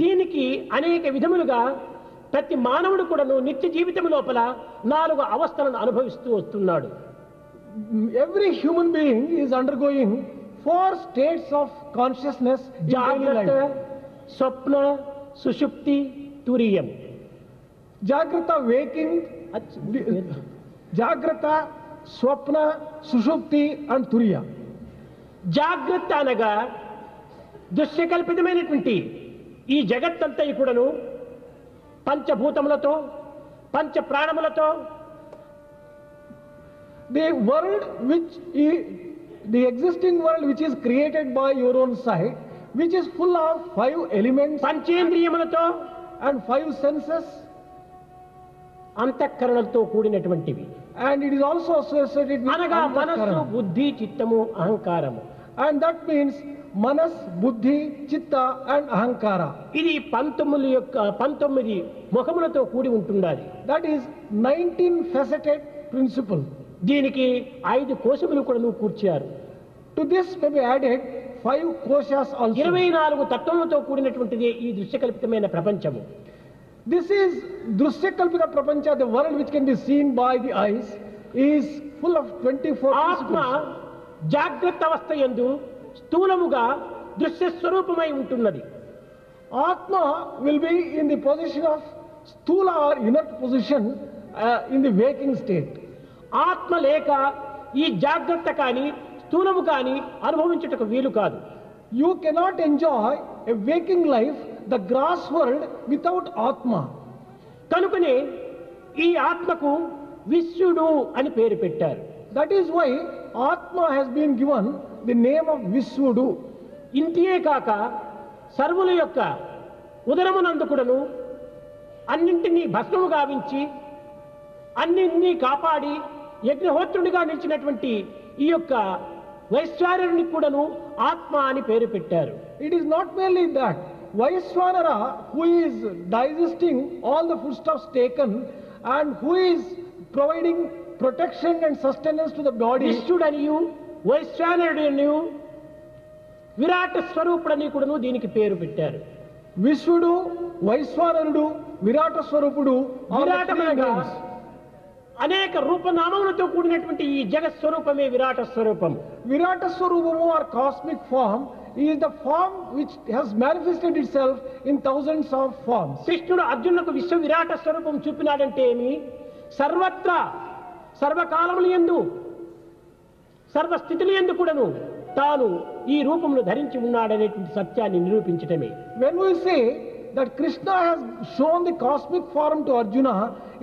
దీనికి అనేక విధములుగా ప్రతి మానవుడు కూడాను నిత్య జీవితం లోపల 4 అవస్థలను అనుభవిస్తూ వస్తున్నాడు. Every human being is undergoing 4 states of consciousness in daily జాగ్రత్త, life. స్వప్న, సుషుప్తి, తురియం. Jagrata, waking, Jagrata, Swapna, Sushupti and Turiya. జాగ్రత్త అనగా దృశ్యకల్పితమైనటువంటి ఈ జగత్తంతా కూడాను పంచభూతములతో, పంచ ప్రాణములతో, The world which is, the existing world which is created by your own sight, which is full of 5 elements పంచేంద్రియములతో and 5 senses, అంతఃకరణలతో కూడినటువంటివి. and it is also associated with అనగా మనస్సు, Antahkarana. బుద్ధి, చిత్తము, అహంకారము. And that means Manas, Buddhi, Chitta and Ahankara. ఇది 19 ముఖములతో కూడి ఉంటుండాలి. That is 19 faceted principle. దీనికి 5 కోశములు కూడా కూర్చారు. To this may be added 5 koshas also. 24 తత్వములతో కూడినటువంటిది ఈ దృశ్యకల్పితమైన ప్రపంచము. This is Drusyakalpita Prapancha, the world which can be seen by the eyes, is full of 24 ఆత్మ principles. జాగ్రత్త అవస్థ యందు స్థూలముగా దృశ్య స్వరూపమై ఉంటున్నది. Atma will be in the position of stula or inert position in the waking state. ఆత్మ లేక ఈ జాగ్రత్త కానీ స్థూలము కానీ అనుభవించుటకు వీలు కాదు. You cannot enjoy a waking life, the gross world, without Atma. కనుకనే ఈ ఆత్మకు విశ్వడు అని పేరు పెట్టారు. That is why Atma has been given the name of Visvudu. ఇంతే కాక సర్వుల యొక్క ఉదరమునందు కూడాను అన్నింటినీ భస్మము గావించి అన్నింటినీ కాపాడి యజ్ఞహోత్రుడిగా నిలిచినటువంటి ఈ యొక్క వైశ్వానరునికి కూడాను ఆత్మ అని పేరు పెట్టారు. It is not merely that Vaiswanara, who is digesting all the foodstuffs taken and who is providing protection and sustenance to the body, విష్ణుడనియు వైశ్వానరుడనియు విరాట స్వరూపుడని కూడాను దీనికి పేరు పెట్టారు. Visvudu, Vaiswanarudu, Virata Swarupudu, all the three విరాటమనగా names. అనేక రూపనామములతో కూడినటువంటి ఈ జగత్ స్వరూపమే విరాట స్వరూపం. Virata Swarupamu or cosmic form is the form which has manifested itself in thousands of forms. కృష్ణుడు అర్జునులకు విశ్వ విరాట స్వరూపం చూపినాడంటే ఏమి? సర్వత్రా సర్వకాలముల యందు సర్వస్థితుల యందు కూడాను తాను ఈ రూపమును ధరించి ఉన్నాడనేటువంటి సత్యాన్ని నిరూపించటమే. When we say that Krishna has shown the cosmic form to Arjuna,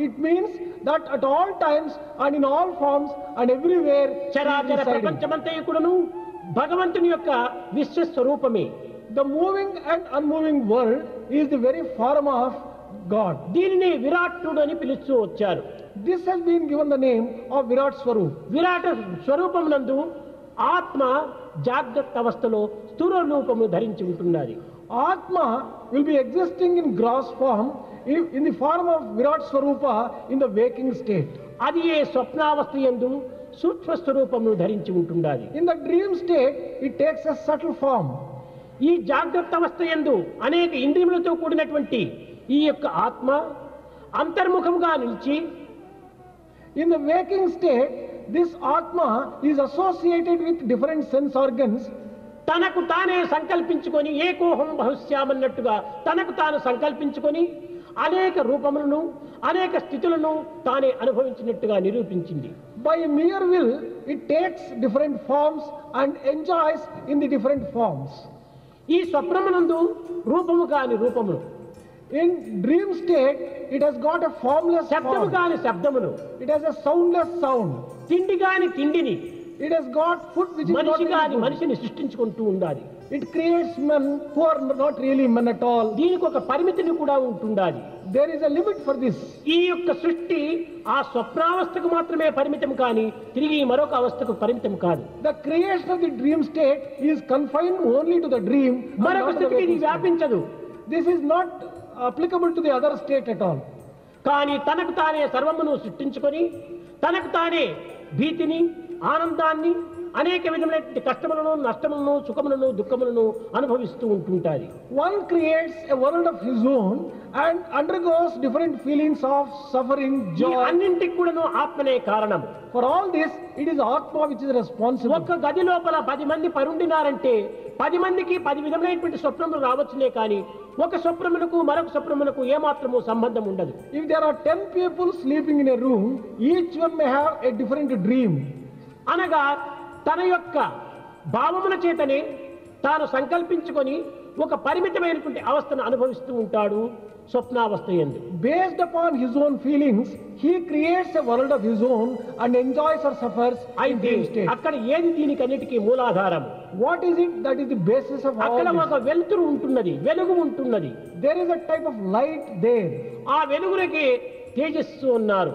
it means that at all times and in all forms and everywhere he is చరాచర residing. ప్రపంచమంతయు కూడాను భగవంతుని యొక్క విశ్వస్వరూపమే. The moving and unmoving world is the very form of God. దీనిని విరాట్టుడు అని పిలుస్తూ వచ్చారు. This has been given the name of Virat Swarup. విరాట స్వరూపమునందు ఆత్మ జాగ్రత్త అవస్థలో స్థూల రూపమును ధరించి ఉంటున్నది. Atma will be existing in gross form in the form of Virat Swarupa in the waking state. అది ఏ స్వప్నావస్థ యందు సూక్ష్మ స్వరూపమును ధరించి ఉంటున్నది. In the dream state, it takes a subtle form. ఈ జాగ్రత్త అవస్థ యందు అనేక ఇంద్రియములతో కూడినటువంటి ఈ యొక్క ఆత్మ అంతర్ముఖముగా నిలిచి In the waking state, this Atma is associated with different sense organs. తనకు తానే సంకల్పించుకొని ఏకోహం బహుశ్యామన్నట్టుగా తనకు తాను సంకల్పించుకొని అనేక రూపములను అనేక స్థితులను తానే అనుభవించినట్టుగా నిరూపించింది. By mere will, it takes different forms and enjoys in the different forms. ఈ స్వప్నమునందు రూపము కాని రూపమును, In dream state, it has got a formless శబ్దము form. కాని శబ్దమును, It has a soundless sound. తిండి కాని తిండిని, It has got food which is not మనిషి కాని really good. మనిషిని సృష్టించుకుంటూ ఉండాలి. It creates men who are not really men at all. దీనికి ఒక పరిమితిని కూడా ఉంటుండాలి. There is a limit for this. ఈ యొక్క సృష్టి ఆ స్వప్నావస్థకు మాత్రమే పరిమితం కాని తిరిగి మరొక అవస్థకు పరిమితం కాదు. The creation of the dream state is confined only to the dream. and మరొక not to the స్థితికి ఇది waking state. వ్యాపించదు. This is not applicable to the other state at all. కానీ తనకు తానే సర్వమును సృష్టించుకొని తనకు తానే భీతిని, ఆనందాన్ని, అనేక విధమైనటువంటి కష్టములను, నష్టములను, సుఖములను, దుఃఖములను అనుభవిస్తూ ఉంటుంటారు. One creates a world of his own and undergoes different feelings of suffering, ఈ joy. అన్నింటికి కూడాను ఆత్మనే కారణం. For all this, it is Atma which is responsible. ఒక్క గది లోపల 10 మంది పరుండినారంటే 10 మందికి 10 విధములైనటువంటి స్వప్నములు రావచ్చునే కానీ ఒక స్వప్నమునకు మరొక స్వప్నమునకు ఏమాత్రము సంబంధం ఉండదు. If there are 10 people sleeping in a room, each one may have a different dream. అనగా తన యొక్క భావముల చేతనే తాను సంకల్పించుకొని ఒక పరిమితమైనటువంటి అవస్థను అనుభవిస్తూ ఉంటాడు స్వప్నావస్థ యందు. Based upon his own feelings, he creates a world of his own and enjoys or suffers in అయితే dream state. అక్కడ ఏది దీనికన్నిటికీ మూలాధారం? What is it that is the basis of all అక్కడ this? ఒక వెలుతురు ఉంటున్నది, వెలుగు ఉంటున్నది. There is a type of light there. ఆ వెలుగులకి తేజస్సు అన్నారు.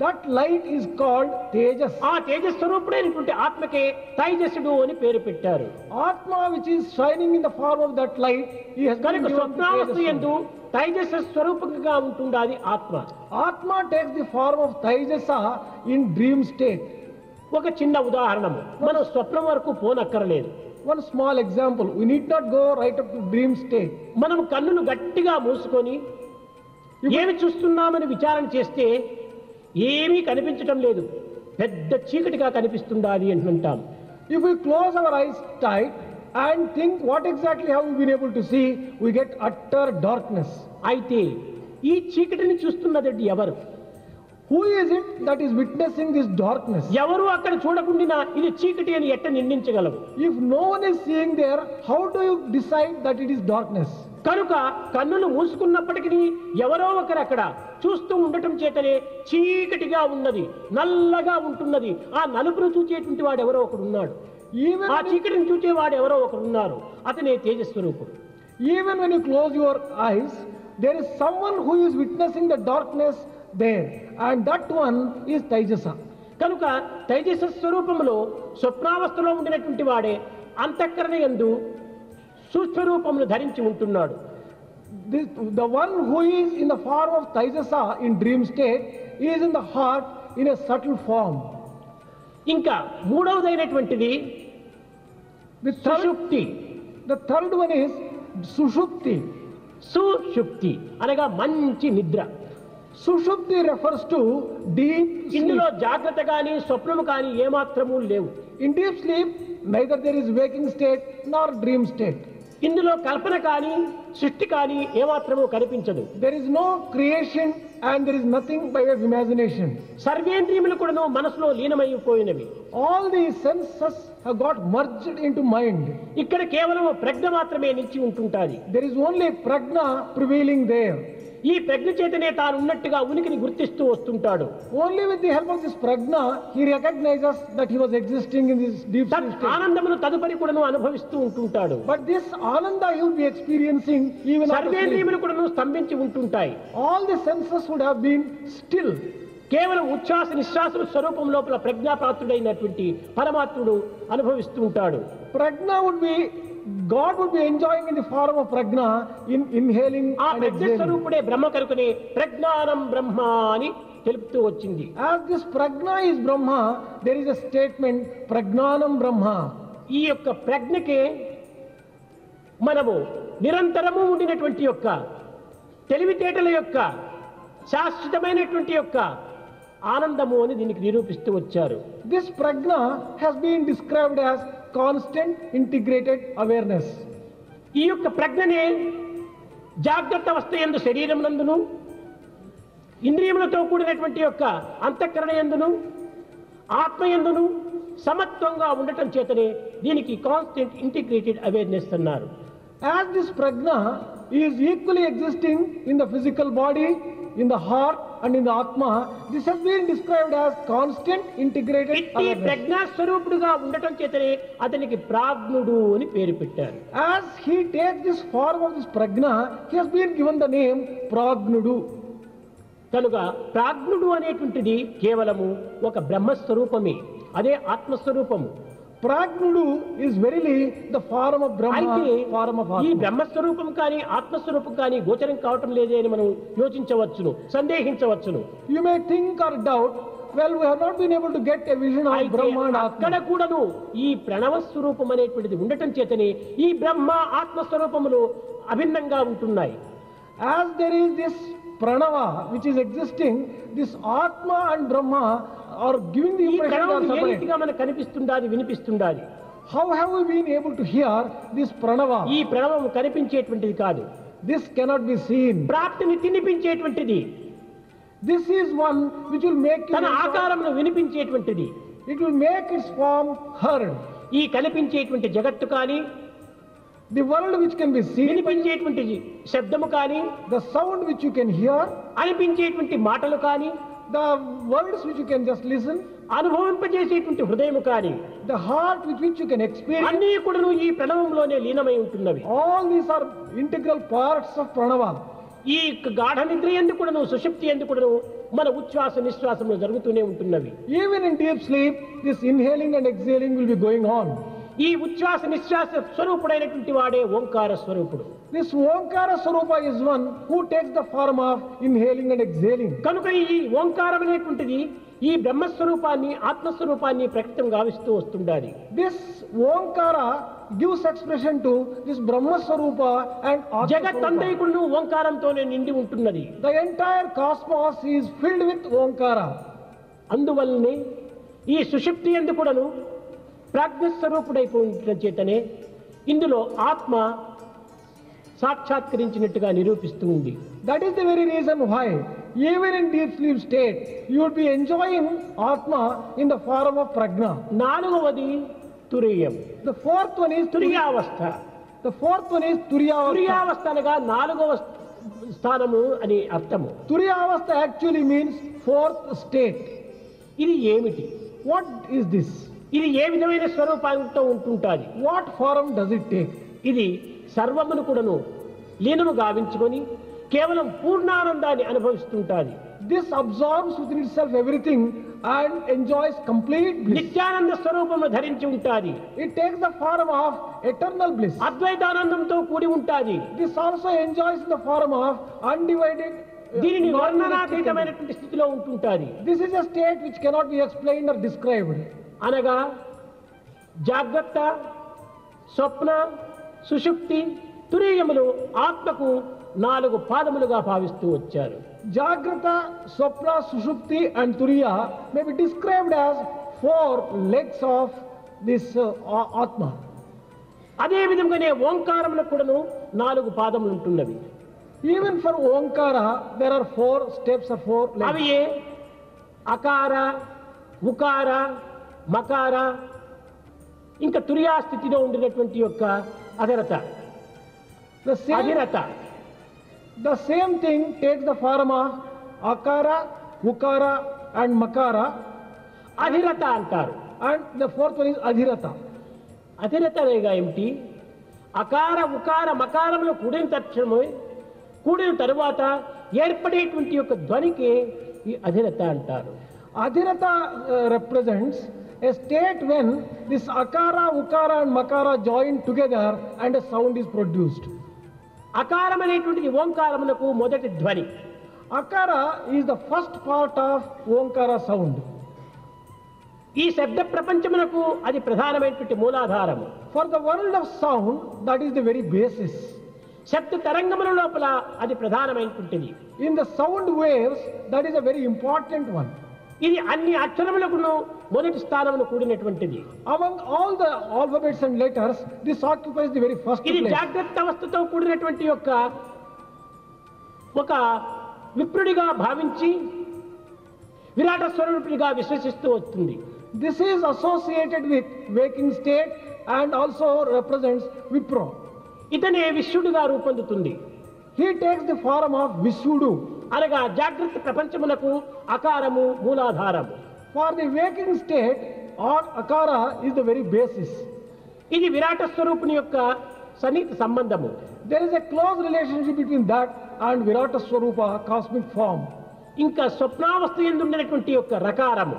That light is called Tejas. ఆ తేజస్వరూపుడైనటువంటి ఆత్మకే తైజస్సుడు అని పేరు పెట్టారు. Atma which is shining in the form of that light, he has been కనుక given the స్వప్నావస్థ Tejas. యందు తైజస్సు స్వరూపంగా ఉంటుండాది ఆత్మ. Atma takes the form of Taijasa in dream state. ఒక చిన్న ఉదాహరణము, మనం స్వప్నం వరకు పోనక్కరలేదు. One small example, we need not go right up to dream state. మనం కన్నులు గట్టిగా మూసుకొని ఏమి చూస్తున్నామని విచారణ చేస్తే ఏమీ కనిపించటం లేదు, పెద్ద చీకటిగా కనిపిస్తుండాది అంటుంటాం. If we close our eyes tight and think what exactly have we been able to see, we get utter darkness. అయితే ఈ చీకటిని చూస్తున్నది ఎవరు? Who is it that is witnessing this darkness? ఎవరు అక్కడ చూడకుండా ఇది చీకటి అని ఎట్ట నిర్ణయించగలవు? If no one is seeing there, how do you decide that it is darkness? కనుక కన్నులు మూసుకున్నప్పటికీ ఎవరో ఒకరు అక్కడ చూస్తూ ఉండటం చేతనే చీకటిగా ఉన్నది, నల్లగా ఉంటున్నది. ఆ నలుపును చూచేటువంటి వాడు ఎవరో ఒకడు ఉన్నాడు, Even ఆ చీకటిని చూచేవాడు ఎవరో ఒకరు ఉన్నారు, అతనే తేజస్వరూపుడు. even when you close your eyes, there is someone who is witnessing the darkness there, and that one is Taijasa. కనుక తైజస స్వరూపంలో స్వప్నావస్థలో ఉండినటువంటి వాడే అంతఃకరణ యందు సూక్ష్మరూపమును ధరించి ఉంటున్నాడు. The one who is in the form of Taijasa in dream state is in the heart in a subtle form. ఇంకా మూడవదైనటువంటిది The third, సుషుప్తి. the third one is Sushupti. సుషుప్తి అనగా మంచి నిద్ర. Sushupti refers to deep ఇందులో sleep. జాగ్రత్త కానీ స్వప్నము కానీ ఏమాత్రము లేవు. In deep sleep, neither there is waking state nor dream state. ఇందులో కల్పన కానీ సృష్టి కానీ ఏమాత్రము కనిపించదు. There is no creation and there is nothing by way of imagination. సర్వేంద్రియములు కూడాను మనసులో లీనమైపోయినవి. All the senses have got merged into mind. ఇక్కడ కేవలం ప్రజ్ఞ మాత్రమే నిలిచి ఉంటుంటాది. There is only prajna prevailing there. ఈ ప్రజ్ఞ చేతనే తాను ఉన్నట్టుగా ఉనికిని గుర్తిస్తూ వస్తుంటాడు. Only with the help of this prajna, he recognizes that he was existing in this deep తత్ sleep state. ఆనందమును తదుపరి కూడాను అనుభవిస్తూ ఉంటుంటాడు. But this ananda he will be experiencing even after sleep. సర్వేంద్రియములు కూడాను స్తంభించి ఉంటుంటాయి. All the senses would have been still. కేవలం ఉచ్ఛ్వాస నిశ్వాస స్వరూపం లోపల ప్రజ్ఞాప్రాప్తుడైనటువంటి పరమాత్ముడు అనుభవిస్తూ ఉంటాడు. Prajna would be, God would be enjoying in the form of prajna in inhaling ఆ and ప్రజ్ఞ exhaling. స్వరూపుడే బ్రహ్మ కనుకనే ప్రజ్ఞానం బ్రహ్మ అని తెలుపుతూ వచ్చింది. As this prajna is Brahma, there is a statement, Prajnanam Brahma. ఈ యొక్క ప్రజ్ఞకే మనము నిరంతరము ఉండినటువంటి యొక్క తెలివితేటల యొక్క శాశ్వతమైనటువంటి యొక్క ఆనందము అని దీనికి నిరూపిస్తూ వచ్చారు. This prajna has been described as constant integrated awareness. ఈ యొక్క ప్రజ్ఞనే జాగ్రత్త అవస్థ యందు శరీరం నందును, ఇంద్రియములతో కూడినటువంటి యొక్క అంతఃకరణ యందును, ఆత్మ యందును సమత్వంగా ఉండటం చేతనే దీనికి కాన్స్టెంట్ ఇంటిగ్రేటెడ్ అవేర్నెస్ అన్నారు. As this prajna is equally existing in the physical body, in the heart and in the atma, this has been described as constant integrated ఇట్టి awareness. ప్రజ్ఞా స్వరూపుడుగా ఉండటం చేతనే అతనికి ప్రాజ్ఞుడు అని పేరు పెట్టారు. As he takes this form of this prajna, he has been given the name Prajnudu. కనుక ప్రాజ్ఞుడు అనేటువంటిది కేవలము ఒక బ్రహ్మస్వరూపమే, అదే ఆత్మస్వరూపము. Prajnudu is verily the form of Brahma, అయితే form of ఈ Atma. బ్రహ్మస్వరూపం కానీ ఆత్మస్వరూపం కానీ గోచరం కావటం లేదే అని మనం యోచించవచ్చును, సందేహించవచ్చును. You may think or doubt, Well, we have not been able to get a vision of అయితే Brahma and అక్కడ Atma. కూడాను ఈ ప్రణవ స్వరూపం అనేటువంటిది ఉండటం చేతనే ఈ బ్రహ్మ ఆత్మ స్వరూపములు అభిన్నంగా ఉంటున్నాయి. As there is this Pranava which is existing, this Atma and Brahma are giving the ఈ impression they ప్రణవం are ఏ separate. రీతిగా మనకు కనిపిస్తుండాది వినిపిస్తుండాది. How have we been able to hear this Pranava? ఈ ప్రణవం కనిపించేటువంటిది కాదు, This cannot be seen. ప్రాప్తిని తినిపించేటువంటిది, This is one which will make you తన enjoy- ఆకారమును వినిపించేటువంటిది. it will make its form heard. ఈ కనిపించేటువంటి జగత్తు కానీ, The world which can be seen, వినిపించేటువంటి శబ్దము కానీ, the sound which you can hear, అనిపించేటువంటి మాటలు కానీ, the words which you can just listen, అనుభవింపజేసేటువంటి హృదయము కానీ, the heart with which you can experience, అన్నీ కూడాను ఈ ప్రణవంలోనే లీనమై ఉంటున్నవి. all these are integral parts of Pranava. ఈ గాఢ నిద్ర ఎందుకు కూడాను, సుషుప్తి ఎందుకు కూడాను మన ఉచ్ఛ్వాస నిశ్వాసములు జరుగుతూనే ఉంటున్నవి. Even in deep sleep, this inhaling and exhaling will be going on. ఈ ఉచ్ఛ్వాస నిశ్వాస స్వరూపుడైనటువంటి వాడే ఓంకార స్వరూపుడు. This Omkara Swarupa is one who takes the form of inhaling and exhaling. కనుక ఈ ఓంకారం అనేటువంటిది ఈ బ్రహ్మస్వరూపాన్ని ఆత్మస్వరూపాన్ని ప్రకటన గావిస్తూ వస్తుండాలి. This Omkara gives expression to this Brahma Swarupa and Atma Swarupa. జగత్తంతైకుడు ఓంకారంతోనే నిండి ఉంటున్నది. The entire cosmos is filled with Omkara. అందువల్లనే ఈ సుషుప్తి యందు కూడాను ప్రాజ్ఞస్వరూపుడైపోయిన చేతనే ఇందులో ఆత్మ సాక్షాత్కరించినట్టుగా నిరూపిస్తూ ఉంది. That is the very reason why, even in deep sleep state, you will be enjoying Atma in the form of Prajna. నాలుగవది తురీయం, The fourth one is తురియావస్థ. Turiyavastha. తురియావస్థ అనగా నాలుగవ స్థానము అని అర్థము. Turiyavastha actually means fourth state. ఇది ఏమిటి? What is this? ఇది ఏ విధమైన స్వరూపంతో ఉంటుంటాది? What form does it take? ఇది సర్వమును కూడాను లీనము గావించుకొని కేవలం పూర్ణానందాన్ని అనుభవిస్తుంటాది. This absorbs within itself everything and enjoys complete bliss. Nityananda స్వరూపము ధరించి ఉంటాది. It takes the form of eternal bliss. అద్వైతానందంతో కూడి ఉంటాది. This also enjoys in the form of undivided. దీనిని non-dualistic. వర్ణనాతీతమైనటువంటి స్థితిలో ఉంటుంటాది. This is a state which cannot be explained or described. అనగా జాగ్రత్త, స్వప్న, సుషుప్తి, తురీయములు ఆత్మకు 4 పాదములుగా భావిస్తూ వచ్చారు. Jagrata, Swapna, Sushupti and Turiya may be described as 4 legs of this Atma. అదే విధంగానే ఓంకారములకు కూడాను 4 పాదములు ఉంటున్నవి. Even for Omkara, there are 4 steps or 4 legs. అవి ఏ అకార, ఉకార, మకార, ఇంకా తురియా స్థితిలో ఉండినటువంటి యొక్క అధరత, అధిరత. The same thing takes the form of Akara, Ukara and Makara, అధిరత అంటారు. and the 4th one is Adhirata. అధిరత అనగా ఏమిటి? అకార, ఉకార, మకారములు కూడిన తక్షణమే కూడిన తరువాత ఏర్పడేటువంటి యొక్క ధ్వనికి ఈ అధిరత అంటారు. Adhirata represents a state when this Akara, Ukara and Makara join together and a sound is produced. అకారం అనేటువంటిది ఓంకారమునకు మొదటి ధ్వని. Akara is the first part of Omkara sound. ఈ శబ్ద ప్రపంచమునకు అది ప్రధానమైనటువంటి మూలాధారము. For the world of sound, that is the very basis. శబ్ద తరంగముల లోపల అది ప్రధానమైనటువంటిది. In the sound waves, that is a very important one. ఇది అన్ని అక్షరములకును మొదటి స్థానమును కూడినటువంటిది. Among all the alphabets and letters, this occupies the very first ఇది place. జాగ్రత్త అవస్థతో కూడినటువంటి యొక్క ఒక విప్రుడిగా భావించి విరాట స్వరూపుడిగా విశ్వసిస్తూ వస్తుంది. This is associated with waking state and also represents Vipra. ఇతనే విశ్వడుగా రూపొందుతుంది. He takes the form of Visudu. అనగా జాగ్రత్త ప్రపంచమునకు అకారము మూలాధారము. For the waking state, Akara is the very basis. ఇది విరాట స్వరూపుని యొక్క సన్నిహిత సంబంధము. There is a close relationship between that and Virata Swarupa, cosmic form. ఇంకా స్వప్నావస్థ యందు ఉన్నటువంటి యొక్క రకారము,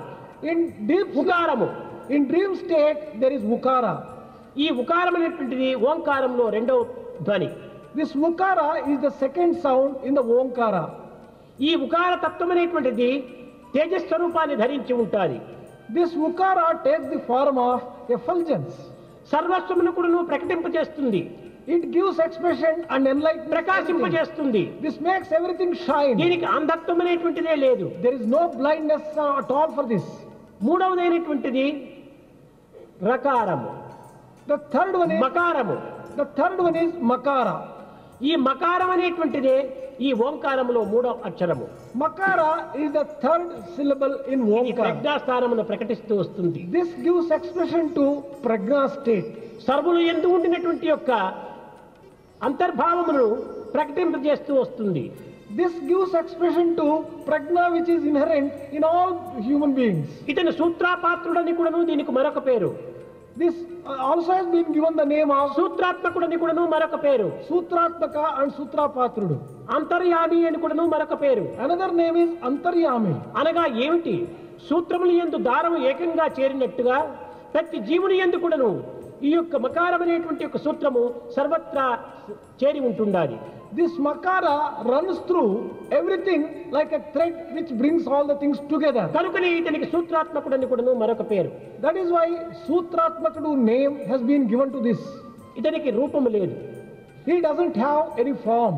In deep ఉకారము. in dream state, there is Ukara. ఈ ఉకారం అనేటువంటిది ఓంకారంలో రెండవ ధ్వని. This Ukara is the second sound in the Omkara. ఈ ఉకార తత్వం అనేటువంటిది తేజస్వరూపాన్ని ధరించి ఉంటాది. This ukara takes the form of effulgence. సర్వస్వమును కూడా నువ్వు ప్రకటింపజేస్తుంది, It gives expression and enlightenment. ప్రకాశింపజేస్తుంది. This makes everything shine. దీనికి అంధత్వం అనేటువంటిదే లేదు. There is no blindness at all for this. మూడవదైనటువంటిది రకారము, The third one is makara. ఈ మకారం అనేటువంటిదే ఈ ఓంకారములో మూడవ అక్షరము. Makara is the third syllable in ఈ Omkara. ప్రజ్ఞాస్థానమును ప్రకటిస్తూ వస్తుంది. This gives expression to prajna state. సర్వులు ఎందు ఉండినటువంటి యొక్క అంతర్భావమును ప్రకటింపజేస్తూ వస్తుంది. This gives expression to prajna which is inherent in all human beings. ఇతను సూత్రాపాత్రుడని కూడాను దీనికి మరొక పేరు. This also has been given the name of సూత్రాత్మకుడని కూడాను మరొక పేరు. Sutratmaka and Sutrapatrudu. అంతర్యామి అని కూడాను మరొక పేరు. Another name is Antaryami. అనగా ఏమిటి? సూత్రముల యందు దారము ఏకంగా చేరినట్టుగా ప్రతి జీవుని యందు కూడాను ఈ యొక్క మకారం అనేటువంటి యొక్క సూత్రము సర్వత్రా చేరి ఉంటుండాలి. This makara runs through everything like a thread which brings all the things together. కనుకనే ఇతనికి సూత్రాత్మకుడని కూడాను మరొక పేరు. That is why Sutratmakadu name has been given to this. ఇతనికి రూపము లేదు. He doesn't have any form.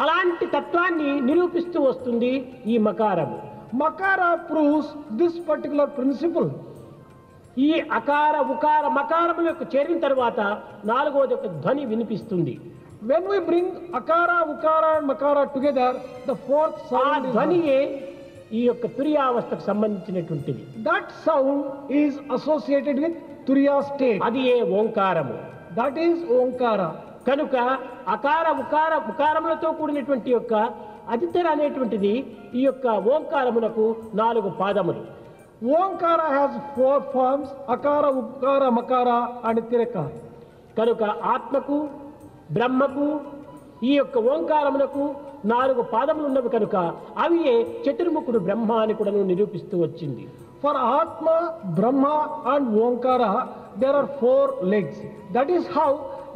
అలాంటి తత్వాన్ని నిరూపిస్తూ వస్తుంది ఈ మకారము. Makara proves this particular principle. ఈ అకార ఉకార మకారము యొక్క చేరిన తర్వాత నాలుగవది ఒక ధ్వని వినిపిస్తుంది. When we bring akara, ukara and makara together, the fourth ఆ sound is ధ్వనియే ఈ యొక్క తురియావస్థకు సంబంధించినటువంటిది. that sound is associated with turiya state. అది ఏ ఓంకారము. That is Omkara. కనుక అకార ఉకార ఉకారములతో కూడినటువంటి యొక్క అదితర అనేటువంటిది ఈ యొక్క ఓంకారమునకు 4 పాదములు. Omkara has 4 forms: akara, ukara, makara and tiraka. కనుక ఆత్మకు బ్రహ్మకు ఈ యొక్క ఓంకారమునకు 4 పాదములు ఉన్నవి కనుక అవి చతుర్ముఖుడు బ్రహ్మ అని కూడా నిరూపిస్తూ వచ్చింది. For Atma, Brahma and Omkara, there are 4 legs. That is how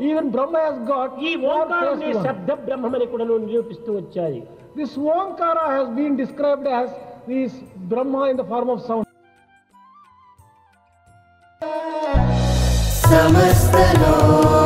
even Brahma has got ఈ 4 ఓంకారమే faces. శబ్ద బ్రహ్మమని కూడా నిరూపిస్తూ వచ్చాయి. This Omkara has been described as this Brahma in the form of sound. समस्त लोक